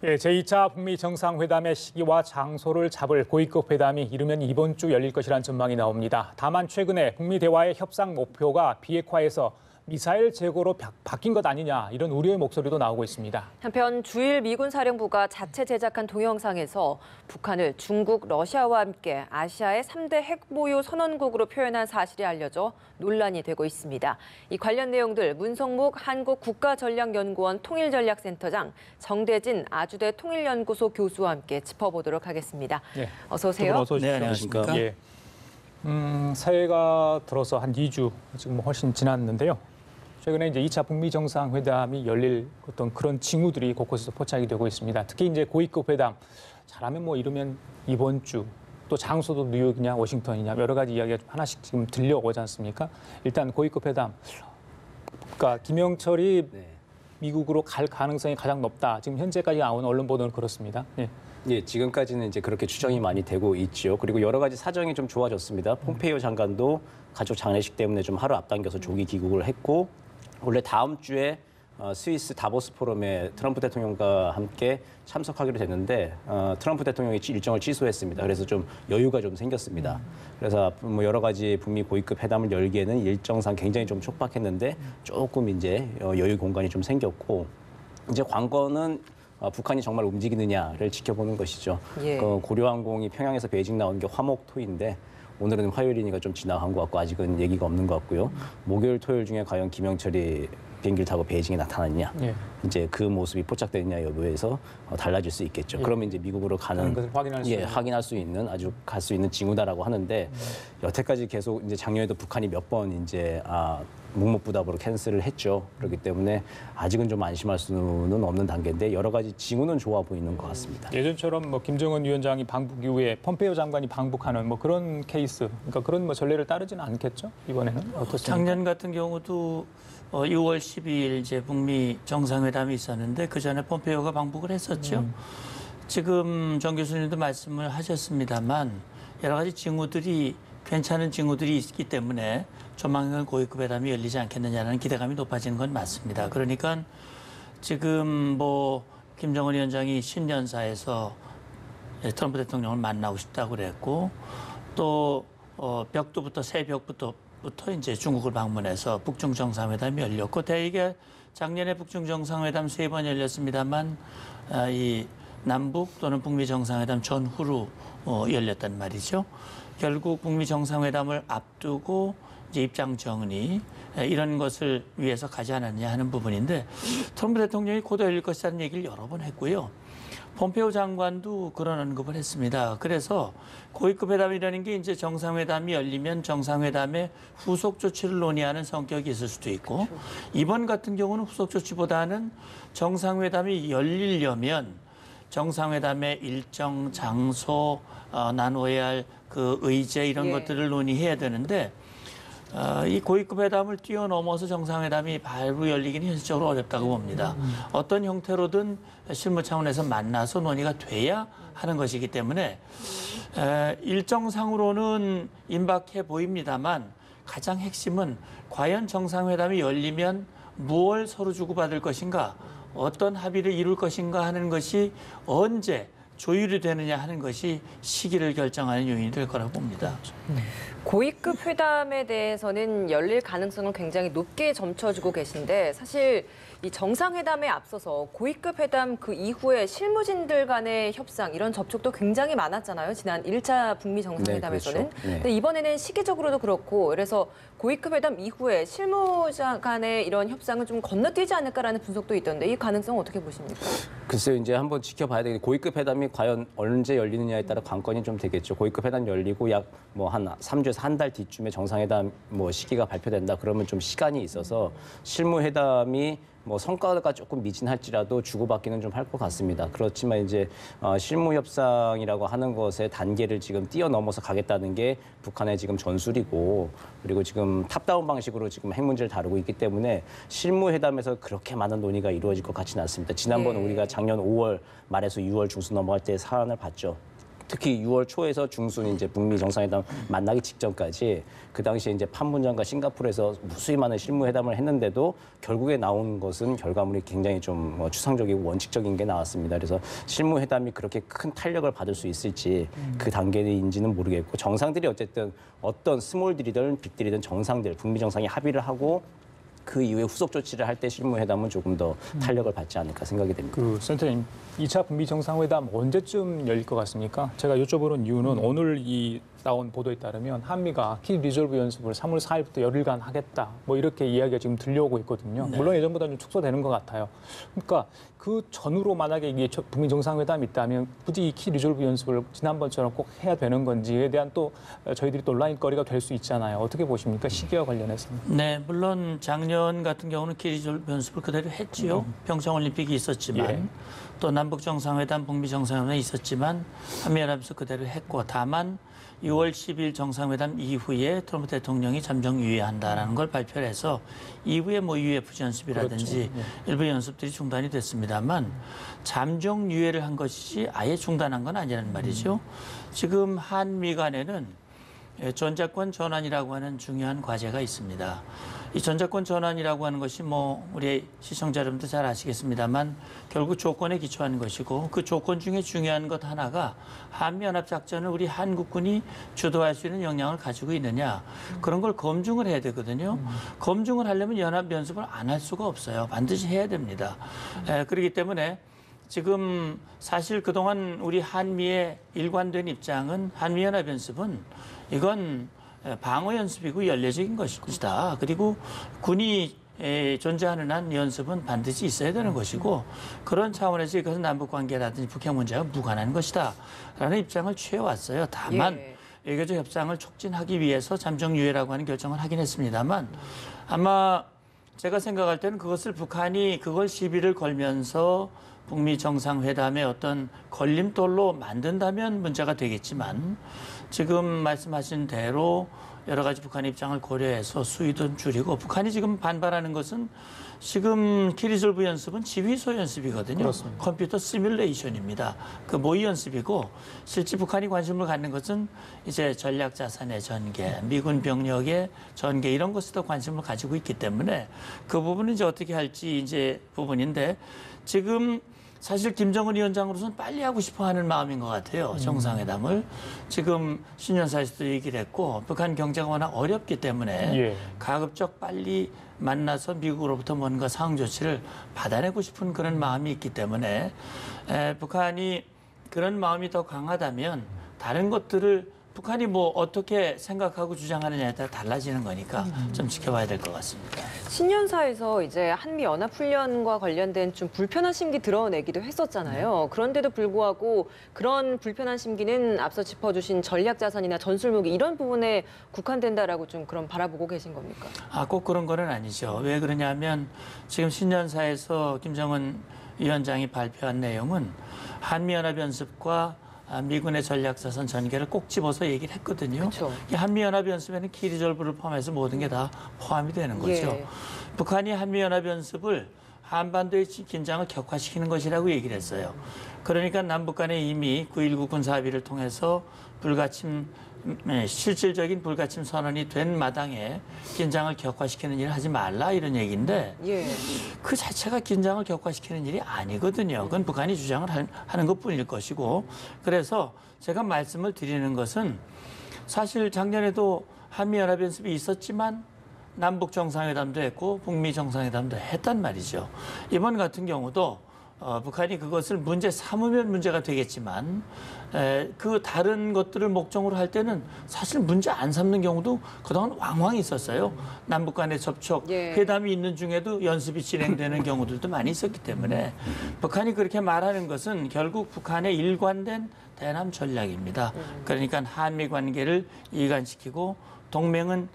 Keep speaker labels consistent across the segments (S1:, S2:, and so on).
S1: 예, 제2차 북미 정상회담의 시기와 장소를 잡을 고위급 회담이 이르면 이번 주 열릴 것이라는 전망이 나옵니다. 다만 최근에 북미 대화의 협상 목표가 비핵화에서 미사일 재고로 바뀐 것 아니냐 이런 우려의 목소리도 나오고 있습니다.
S2: 한편 주일 미군 사령부가 자체 제작한 동영상에서 북한을 중국, 러시아와 함께 아시아의 3대 핵보유 선언국으로 표현한 사실이 알려져 논란이 되고 있습니다. 이 관련 내용들 문성묵 한국국가전략연구원 통일전략센터장, 정대진 아주대 통일연구소 교수와 함께 짚어보도록 하겠습니다.
S1: 네.
S2: 어서 오세요.
S1: 어서 오십시오.
S3: 네, 안녕하십니까.
S1: 예. 새해가 들어서 한 2주 지금 훨씬 지났는데요. 최근에 이제 2차 북미 정상회담이 열릴 어떤 그런 징후들이 곳곳에서 포착이 되고 있습니다. 특히 이제 고위급 회담 잘하면 뭐 이르면 이번 주, 또 장소도 뉴욕이냐 워싱턴이냐 여러 가지 이야기가 하나씩 지금 들려오지 않습니까? 일단 고위급 회담, 그러니까 김영철이 미국으로 갈 가능성이 가장 높다. 지금 현재까지 나온 언론 보도는 그렇습니다. 예.
S3: 예, 지금까지는 이제 그렇게 추정이 많이 되고 있죠. 그리고 여러 가지 사정이 좀 좋아졌습니다. 폼페이오 장관도 가족 장례식 때문에 좀 하루 앞당겨서 조기 귀국을 했고, 원래 다음 주에 스위스 다보스 포럼에 트럼프 대통령과 함께 참석하기로 됐는데 트럼프 대통령이 일정을 취소했습니다. 그래서 좀 여유가 좀 생겼습니다. 그래서 뭐 여러 가지 북미 고위급 회담을 열기에는 일정상 굉장히 좀 촉박했는데 조금 이제 여유 공간이 좀 생겼고, 이제 관건은 북한이 정말 움직이느냐를 지켜보는 것이죠.
S2: 예.
S3: 고려항공이 평양에서 베이징 나오는 게 화목토인데 오늘은 화요일이니까 좀 지나간 것 같고 아직은 얘기가 없는 것 같고요. 목요일, 토요일 중에 과연 김영철이 비행기를 타고 베이징에 나타났냐, 이제 그 모습이 포착되느냐 여부에서 달라질 수 있겠죠. 그러면 이제 미국으로 가는
S1: 것을
S3: 확인할 수 있는 아주 갈 수 있는 징후다라고 하는데 여태까지 계속 이제 작년에도 북한이 몇 번 이제 묵묵부답으로 캔슬을 했죠. 그렇기 때문에 아직은 좀 안심할 수는 없는 단계인데 여러 가지 징후는 좋아 보이는 것 같습니다.
S1: 예전처럼 뭐 김정은 위원장이 방북 이후에 폼페이오 장관이 방북하는 뭐 그런 케이스, 그러니까 그런 뭐 전례를 따르지는 않겠죠? 이번에는 어떻습니까?
S4: 작년 같은 경우도 6월 12일 이제 북미 정상회담이 있었는데 그 전에 폼페이오가 방북을 했었죠. 지금 정 교수님도 말씀을 하셨습니다만 여러 가지 징후들이 괜찮은 징후들이 있기 때문에 조만간 고위급 회담이 열리지 않겠느냐는 기대감이 높아지는 건 맞습니다. 그러니까 지금 뭐 김정은 위원장이 신년사에서 트럼프 대통령을 만나고 싶다고 그랬고 또 벽두부터 새벽부터 이제 중국을 방문해서 북중 정상회담이 열렸고 대개 작년에 북중 정상회담 3번 열렸습니다만 이 남북 또는 북미 정상회담 전후로 열렸단 말이죠. 결국 북미 정상회담을 앞두고 이제 입장 정리 이런 것을 위해서 가지 않았냐 하는 부분인데 트럼프 대통령이 곧 열릴 것이라는 얘기를 여러 번 했고요. 폼페이오 장관도 그런 언급을 했습니다. 그래서 고위급 회담이라는 게 이제 정상회담이 열리면 정상회담의 후속 조치를 논의하는 성격이 있을 수도 있고 이번 같은 경우는 후속 조치보다는 정상회담이 열리려면 정상회담의 일정, 장소, 나눠야 할 그 의제 이런 것들을 논의해야 되는데 이 고위급 회담을 뛰어넘어서 정상회담이 바로 열리기는 현실적으로 어렵다고 봅니다. 어떤 형태로든 실무 차원에서 만나서 논의가 돼야 하는 것이기 때문에 일정상으로는 임박해 보입니다만 가장 핵심은 과연 정상회담이 열리면 무엇을 서로 주고받을 것인가, 어떤 합의를 이룰 것인가 하는 것이 언제 조율이 되느냐 하는 것이 시기를 결정하는 요인이 될 거라고 봅니다.
S2: 고위급 회담에 대해서는 열릴 가능성을 굉장히 높게 점쳐주고 계신데 사실 이 정상회담에 앞서서 고위급 회담 그 이후에 실무진들 간의 협상 이런 접촉도 굉장히 많았잖아요. 지난 1차 북미 정상회담에서는.
S3: 네, 그렇죠. 네.
S2: 근데 이번에는 시기적으로도 그렇고 그래서 고위급 회담 이후에 실무자 간의 이런 협상을 좀 건너뛰지 않을까라는 분석도 있던데 이 가능성 어떻게 보십니까?
S3: 글쎄요, 이제 한번 지켜봐야 되겠는데 고위급 회담이 과연 언제 열리느냐에 따라 관건이 좀 되겠죠. 고위급 회담 열리고 약 뭐 한 3주에서 한 달 뒤쯤에 정상회담 뭐 시기가 발표된다 그러면 좀 시간이 있어서 실무회담이 뭐 성과가 조금 미진할지라도 주고받기는 좀 할 것 같습니다. 그렇지만 이제 실무 협상이라고 하는 것의 단계를 지금 뛰어넘어서 가겠다는 게 북한의 지금 전술이고 그리고 지금 탑다운 방식으로 지금 핵 문제를 다루고 있기 때문에 실무 회담에서 그렇게 많은 논의가 이루어질 것 같지는 않습니다. 지난번 우리가 작년 5월 말에서 6월 중순 넘어갈 때 사안을 봤죠. 특히 6월 초에서 중순 이제 북미 정상회담 만나기 직전까지 그 당시에 이제 판문점과 싱가포르에서 무수히 많은 실무회담을 했는데도 결국에 나온 것은 결과물이 굉장히 좀 추상적이고 원칙적인 게 나왔습니다. 그래서 실무회담이 그렇게 큰 탄력을 받을 수 있을지 그 단계인지는 모르겠고 정상들이 어쨌든 어떤 스몰딜이든 빅딜이든 정상들 북미 정상이 합의를 하고 그 이후에 후속 조치를 할 때 실무회담은 조금 더 탄력을 받지 않을까 생각이 됩니다.
S1: 그 센터님, 2차 북미 정상회담 언제쯤 열릴 것 같습니까? 제가 여쭤보는 이유는 오늘 이 나온 보도에 따르면 한미가 키 리졸브 연습을 3월 4일부터 열흘간 하겠다. 뭐 이렇게 이야기가 지금 들려오고 있거든요.
S4: 네.
S1: 물론 예전보다 좀 축소되는 것 같아요. 그러니까 그 전후로 만약에 이게 북미 정상회담이 있다면 굳이 이 키 리졸브 연습을 지난번처럼 꼭 해야 되는 건지에 대한 또 저희들이 또 온라인거리가 될 수 있잖아요. 어떻게 보십니까? 시기와 관련해서.
S4: 네, 물론 작년 같은 경우는 키리졸브 연습을 그대로 했지요. 평창올림픽이 있었지만
S1: 예.
S4: 또 남북 정상회담, 북미 정상회담이 있었지만 한미연합에서 그대로 했고 다만 6월 10일 정상회담 이후에 트럼프 대통령이 잠정 유예한다라는 걸 발표를 해서 이후에 뭐 UFG 연습이라든지
S1: 그렇죠.
S4: 일부 연습들이 중단이 됐습니다만 잠정 유예를 한 것이지 아예 중단한 건 아니라는 말이죠. 지금 한미 간에는 전자권 전환이라고 하는 중요한 과제가 있습니다. 이 전자권 전환이라고 하는 것이 뭐 우리 시청자 여러분도 잘 아시겠습니다만 결국 조건에 기초한 것이고 그 조건 중에 중요한 것 하나가 한미연합작전을 우리 한국군이 주도할 수 있는 역량을 가지고 있느냐 그런 걸 검증을 해야 되거든요. 검증을 하려면 연합연습을 안 할 수가 없어요. 반드시 해야 됩니다. 그렇기 때문에 지금 사실 그동안 우리 한미의 일관된 입장은 한미연합연습은 이건 방어 연습이고 연례적인 것이다. 그리고 군이 존재하는 한 연습은 반드시 있어야 되는 것이고 그런 차원에서 이것은 남북 관계라든지 북핵 문제와 무관한 것이다. 라는 입장을 취해왔어요. 다만 외교적 협상을 촉진하기 위해서 잠정유예라고 하는 결정을 하긴 했습니다만 아마 제가 생각할 때는 그것을 북한이 그걸 시비를 걸면서 북미 정상회담의 어떤 걸림돌로 만든다면 문제가 되겠지만 지금 말씀하신 대로 여러 가지 북한의 입장을 고려해서 수위도 줄이고 북한이 지금 반발하는 것은 지금 키리졸브 연습은 지휘소 연습이거든요.
S1: 그렇습니다.
S4: 컴퓨터 시뮬레이션입니다. 그 모의 연습이고 실제 북한이 관심을 갖는 것은 이제 전략 자산의 전개, 미군 병력의 전개 이런 것에 더 관심을 가지고 있기 때문에 그 부분은 이제 어떻게 할지 이제 부분인데 지금 사실 김정은 위원장으로서는 빨리 하고 싶어 하는 마음인 것 같아요. 정상회담을. 지금 신년사에서도 얘기를 했고 북한 경제가 워낙 어렵기 때문에
S1: 예.
S4: 가급적 빨리 만나서 미국으로부터 뭔가 상응 조치를 받아내고 싶은 그런 마음이 있기 때문에 북한이 그런 마음이 더 강하다면 다른 것들을 북한이 뭐 어떻게 생각하고 주장하느냐에 따라 달라지는 거니까 좀 지켜봐야 될 것 같습니다.
S2: 신년사에서 이제 한미 연합 훈련과 관련된 좀 불편한 심기 드러내기도 했었잖아요. 그런데도 불구하고 그런 불편한 심기는 앞서 짚어주신 전략 자산이나 전술 무기 이런 부분에 국한된다라고 좀 그런 바라보고 계신 겁니까?
S4: 꼭 그런 거는 아니죠. 왜 그러냐면 지금 신년사에서 김정은 위원장이 발표한 내용은 한미연합연습과 미군의 전략자산 전개를 꼭 집어서 얘기를 했거든요.
S2: 그쵸.
S4: 이 한미연합연습에는 키리졸브를 포함해서 모든 게 다 포함이 되는 거죠.
S2: 예.
S4: 북한이 한미연합연습을 한반도의 긴장을 격화시키는 것이라고 얘기를 했어요. 그러니까 남북 간에 이미 9.19 군사합의를 통해서 실질적인 불가침 선언이 된 마당에 긴장을 격화시키는 일을 하지 말라 이런 얘기인데
S2: 예.
S4: 그 자체가 긴장을 격화시키는 일이 아니거든요. 그건 북한이 주장을 하는 것뿐일 것이고 그래서 제가 말씀을 드리는 것은 사실 작년에도 한미연합연습이 있었지만 남북 정상회담도 했고 북미 정상회담도 했단 말이죠. 이번 같은 경우도 북한이 그것을 문제 삼으면 문제가 되겠지만 그 다른 것들을 목적으로 할 때는 사실 문제 안 삼는 경우도 그동안 왕왕 있었어요. 남북 간의 접촉, 회담이 있는 중에도 연습이 진행되는 경우들도 많이 있었기 때문에 북한이 그렇게 말하는 것은 결국 북한의 일관된 대남 전략입니다. 그러니까 한미 관계를 이관시키고 동맹을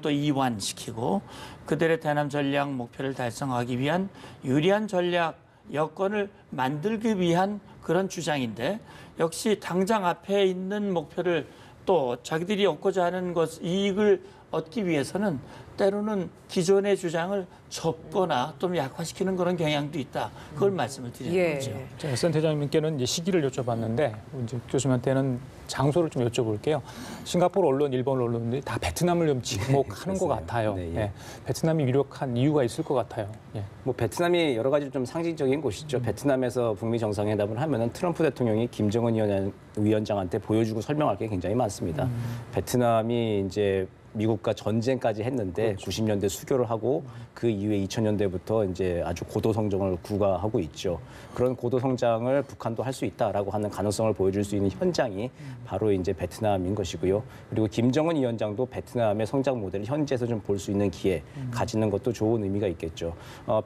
S4: 또 이완시키고 그들의 대남 전략 목표를 달성하기 위한 유리한 전략 여건을 만들기 위한 그런 주장인데 역시 당장 앞에 있는 목표를 또 자기들이 얻고자 하는 이익을 얻기 위해서는 때로는 기존의 주장을 접거나 또 약화시키는 그런 경향도 있다. 그걸 말씀을 드리는 거죠.
S1: 제가 센터장님께는 이제 시기를 여쭤봤는데 이제 교수님한테는 장소를 좀 여쭤볼게요. 싱가포르 언론, 일본 언론들이 다 베트남을 좀 지목하는 것 같아요.
S3: 네, 예.
S1: 예. 베트남이 유력한 이유가 있을 것 같아요. 예.
S3: 뭐 베트남이 여러 가지 좀 상징적인 곳이죠. 베트남에서 북미 정상회담을 하면은 트럼프 대통령이 김정은 위원장한테 보여주고 설명할 게 굉장히 많습니다. 베트남이 이제 미국과 전쟁까지 했는데 90년대 수교를 하고 그 이후에 2000년대부터 이제 아주 고도 성장을 구가하고 있죠. 그런 고도 성장을 북한도 할 수 있다라고 하는 가능성을 보여줄 수 있는 현장이 바로 이제 베트남인 것이고요. 그리고 김정은 위원장도 베트남의 성장 모델을 현지에서 좀 볼 수 있는 기회 가지는 것도 좋은 의미가 있겠죠.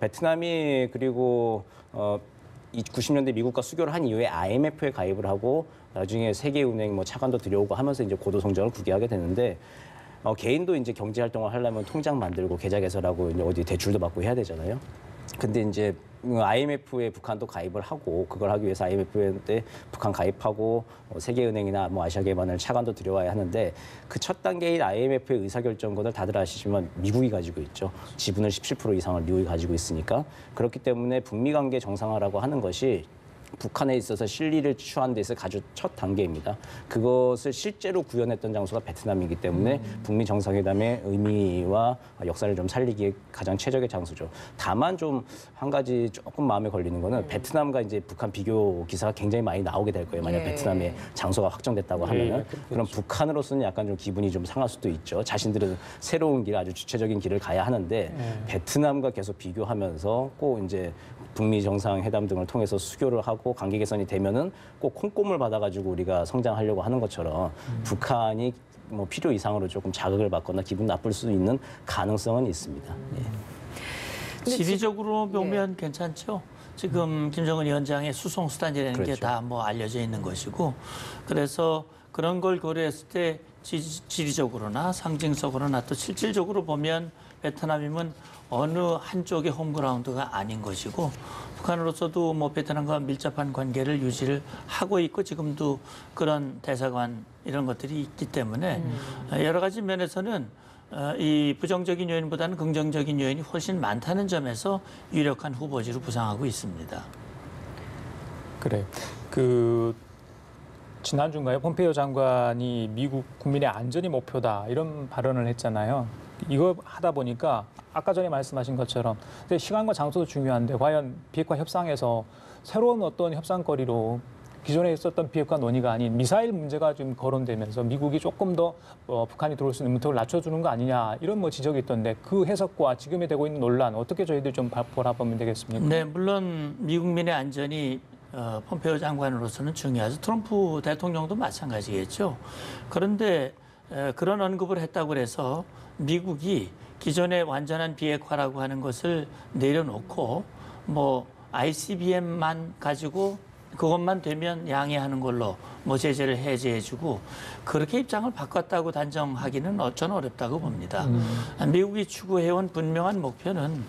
S3: 베트남이 그리고 이 90년대 미국과 수교를 한 이후에 IMF에 가입을 하고 나중에 세계은행 뭐 차관도 들여오고 하면서 이제 고도 성장을 구개하게 되는데 개인도 이제 경제 활동을 하려면 통장 만들고 계좌 개설하고 이제 어디 대출도 받고 해야 되잖아요. 근데 이제 IMF에 북한도 가입을 하고 그걸 하기 위해서 IMF에 북한 가입하고 세계은행이나 뭐 아시아개발을 차관도 들여와야 하는데 그 첫 단계인 IMF의 의사결정권을 다들 아시지만 미국이 가지고 있죠. 지분을 17% 이상을 미국이 가지고 있으니까 그렇기 때문에 북미 관계 정상화라고 하는 것이 북한에 있어서 실리를 취하는 데 있어 아주 첫 단계입니다. 그것을 실제로 구현했던 장소가 베트남이기 때문에 북미 정상회담의 의미와 역사를 좀 살리기에 가장 최적의 장소죠. 다만 좀 한 가지 조금 마음에 걸리는 거는 베트남과 이제 북한 비교 기사가 굉장히 많이 나오게 될 거예요. 만약 베트남의 장소가 확정됐다고 하면은 그럼 북한으로서는 약간 좀 기분이 좀 상할 수도 있죠. 자신들은 새로운 길, 아주 주체적인 길을 가야 하는데 베트남과 계속 비교하면서 꼭 이제 북미 정상회담 등을 통해서 수교를 하고 관계 개선이 되면은 꼭 콩고물 받아가지고 우리가 성장하려고 하는 것처럼 북한이 뭐 필요 이상으로 조금 자극을 받거나 기분 나쁠 수 있는 가능성은 있습니다. 예.
S4: 지리적으로 보면 괜찮죠. 지금 김정은 위원장의 수송수단이라는 게
S3: 그렇죠.
S4: 다 뭐 알려져 있는 것이고 그래서 그런 걸 고려했을 때 지리적으로나 상징적으로나 또 실질적으로 보면 베트남이면 어느 한쪽의 홈그라운드가 아닌 것이고 북한으로서도 뭐 베트남과 밀접한 관계를 유지를 하고 있고 지금도 그런 대사관 이런 것들이 있기 때문에 여러 가지 면에서는 이 부정적인 요인보다는 긍정적인 요인이 훨씬 많다는 점에서 유력한 후보지로 부상하고 있습니다.
S1: 그래요. 지난주인가요? 폼페이오 장관이 미국 국민의 안전이 목표다 이런 발언을 했잖아요. 이거 하다 보니까 아까 전에 말씀하신 것처럼 시간과 장소도 중요한데 과연 비핵화 협상에서 새로운 어떤 협상거리로 기존에 있었던 비핵화 논의가 아닌 미사일 문제가 좀 거론되면서 미국이 조금 더 북한이 들어올 수 있는 문턱을 낮춰주는 거 아니냐 이런 뭐 지적이 있던데 그 해석과 지금에 되고 있는 논란 어떻게 저희들이 좀 바라보면 되겠습니까?
S4: 네, 물론 미국민의 안전이 폼페이오 장관으로서는 중요하죠. 트럼프 대통령도 마찬가지겠죠. 그런데 그런 언급을 했다고 해서 미국이 기존의 완전한 비핵화라고 하는 것을 내려놓고 뭐 ICBM만 가지고 그것만 되면 양해하는 걸로 뭐 제재를 해제해주고 그렇게 입장을 바꿨다고 단정하기는 저는 어렵다고 봅니다. 미국이 추구해온 분명한 목표는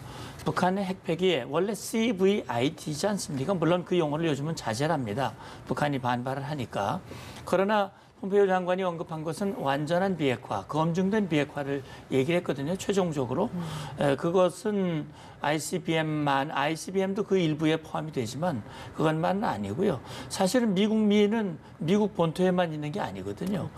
S4: 북한의 핵폐기에 원래 CVIT이지 않습니까? 물론 그 용어를 요즘은 자제를 합니다. 북한이 반발을 하니까. 그러나 폼페이오 장관이 언급한 것은 완전한 비핵화, 검증된 비핵화를 얘기를 했거든요. 최종적으로. 그것은 ICBM도 그 일부에 포함이 되지만 그것만은 아니고요. 사실은 미국민은 미국 본토에만 있는 게 아니거든요.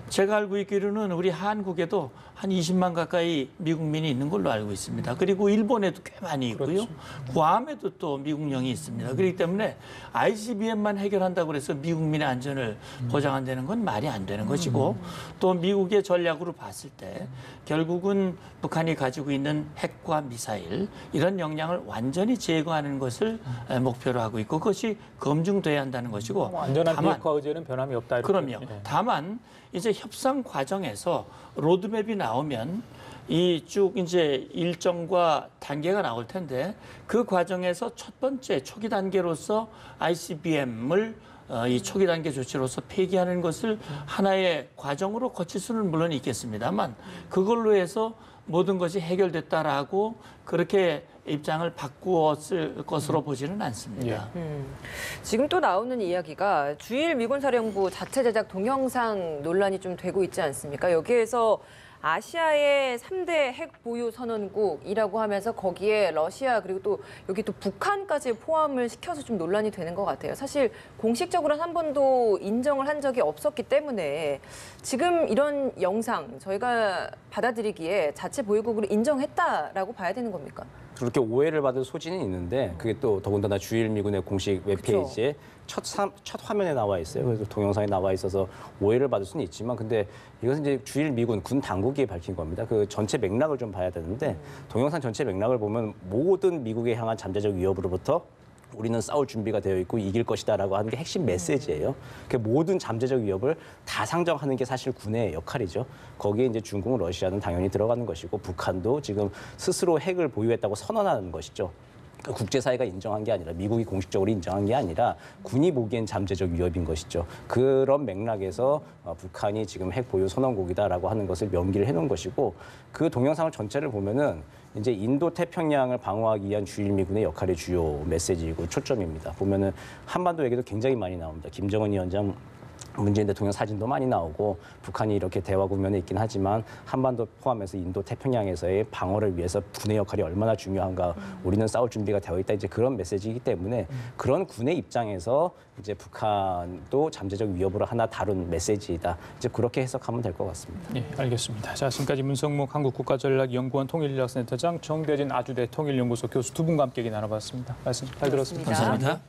S4: 제가 알고 있기로는 우리 한국에도 한 20만 가까이 미국민이 있는 걸로 알고 있습니다. 그리고 일본에도 꽤 많이 있고요. 구암에도 또 미국령이 있습니다. 그렇기 때문에 ICBM만 해결한다고 해서 미국민의 안전을 보장한다는 건 말이 안 되는 것이고 또 미국의 전략으로 봤을 때 결국은 북한이 가지고 있는 핵과 미사일 이런 역량을 완전히 제거하는 것을 목표로 하고 있고 그것이 검증돼야 한다는 것이고
S1: 안전한 비핵화 의제는 변함이 없다. 이렇게.
S4: 그럼요. 다만 이제 협상 과정에서 로드맵이 나오면 이 쭉 이제 일정과 단계가 나올 텐데 그 과정에서 첫 번째 초기 단계로서 ICBM을 이 초기 단계 조치로서 폐기하는 것을 하나의 과정으로 거칠 수는 물론 있겠습니다만 그걸로 해서 모든 것이 해결됐다라고 그렇게 입장을 바꾸었을 것으로 보지는 않습니다.
S2: 지금 또 나오는 이야기가 주일 미군 사령부 자체 제작 동영상 논란이 좀 되고 있지 않습니까? 여기에서 아시아의 3대 핵 보유 선언국이라고 하면서 거기에 러시아 그리고 또 여기 또 북한까지 포함을 시켜서 좀 논란이 되는 것 같아요. 사실 공식적으로는 한 번도 인정을 한 적이 없었기 때문에 지금 이런 영상 저희가 받아들이기에 자체 보유국으로 인정했다라고 봐야 되는 겁니까?
S3: 그렇게 오해를 받을 소지는 있는데 그게 또 더군다나 주일미군의 공식 웹페이지에 첫 화면에 나와 있어요. 그래서 동영상에 나와 있어서 오해를 받을 수는 있지만 근데 이것은 이제 주일미군 군 당국이 밝힌 겁니다. 그 전체 맥락을 좀 봐야 되는데 동영상 전체 맥락을 보면 모든 미국에 향한 잠재적 위협으로부터 우리는 싸울 준비가 되어 있고 이길 것이다라고 하는 게 핵심 메시지예요. 그 모든 잠재적 위협을 다 상정하는 게 사실 군의 역할이죠. 거기에 이제 중국, 러시아는 당연히 들어가는 것이고 북한도 지금 스스로 핵을 보유했다고 선언하는 것이죠. 국제사회가 인정한 게 아니라 미국이 공식적으로 인정한 게 아니라 군이 보기엔 잠재적 위협인 것이죠. 그런 맥락에서 북한이 지금 핵 보유 선언국이다라고 하는 것을 명기를 해놓은 것이고 그 동영상을 전체를 보면은 이제 인도 태평양을 방어하기 위한 주일미군의 역할이 주요 메시지이고 초점입니다. 보면은 한반도 얘기도 굉장히 많이 나옵니다. 김정은 위원장 문재인 대통령 사진도 많이 나오고 북한이 이렇게 대화 국면에 있긴 하지만 한반도 포함해서 인도 태평양에서의 방어를 위해서 군의 역할이 얼마나 중요한가 우리는 싸울 준비가 되어 있다 이제 그런 메시지이기 때문에 그런 군의 입장에서 이제 북한도 잠재적 위협으로 하나 다룬 메시지이다 이제 그렇게 해석하면 될 것 같습니다.
S1: 네, 알겠습니다. 자, 지금까지 문성목 한국국가전략연구원 통일전략센터장 정대진 아주대 통일연구소 교수 두 분과 함께 얘기 나눠봤습니다. 말씀 잘 들었습니다.
S4: 감사합니다.